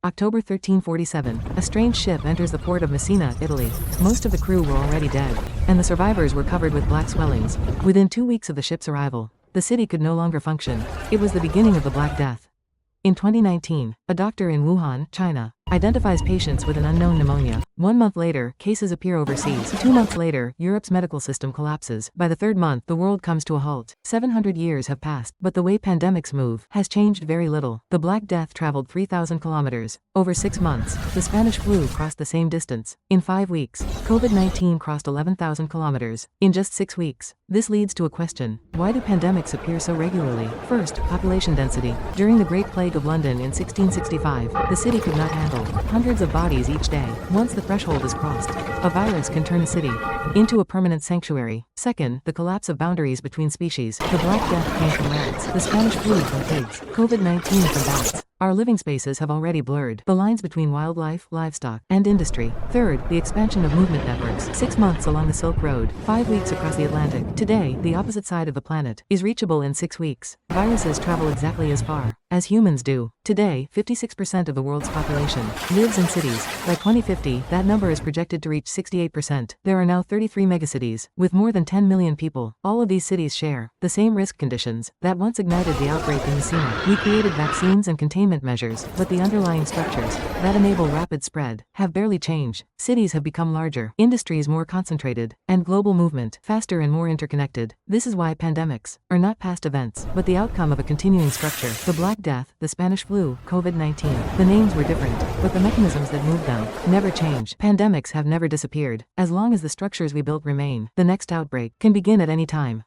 October 1347, a strange ship enters the port of Messina, Italy. Most of the crew were already dead, and the survivors were covered with black swellings. Within 2 weeks of the ship's arrival, the city could no longer function. It was the beginning of the Black Death. In 2019, a doctor in Wuhan, China, identifies patients with an unknown pneumonia. 1 month later, cases appear overseas. 2 months later, Europe's medical system collapses. By the 3rd month, the world comes to a halt. 700 years have passed, but the way pandemics move has changed very little. The Black Death traveled 3,000 kilometers. Over 6 months, the Spanish flu crossed the same distance. In 5 weeks, COVID-19 crossed 11,000 kilometers. In just 6 weeks. This leads to a question: why do pandemics appear so regularly? First, population density. During the Great Plague of London in 1665, the city could not handle hundreds of bodies each day. Once the threshold is crossed, a virus can turn a city into a permanent sanctuary. Second, the collapse of boundaries between species. The Black Death came from rats, the Spanish flu from pigs, COVID-19 from bats. Our living spaces have already blurred the lines between wildlife, livestock, and industry. Third, the expansion of movement networks. 6 months along the Silk Road, 5 weeks across the Atlantic. Today, the opposite side of the planet is reachable in 6 weeks. Viruses travel exactly as far as humans do. Today, 56% of the world's population lives in cities. By 2050, that number is projected to reach 68%. There are now 33 megacities, with more than 10 million people. All of these cities share the same risk conditions that once ignited the outbreak in Messina. We created vaccines and containment measures, but the underlying structures that enable rapid spread have barely changed. Cities have become larger, industries more concentrated, and global movement faster and more interconnected. This is why pandemics are not past events, but the outcome of a continuing structure. The Black Death, the Spanish flu, COVID-19. The names were different, but the mechanisms that moved them never changed. Pandemics have never disappeared. As long as the structures we built remain, the next outbreak can begin at any time.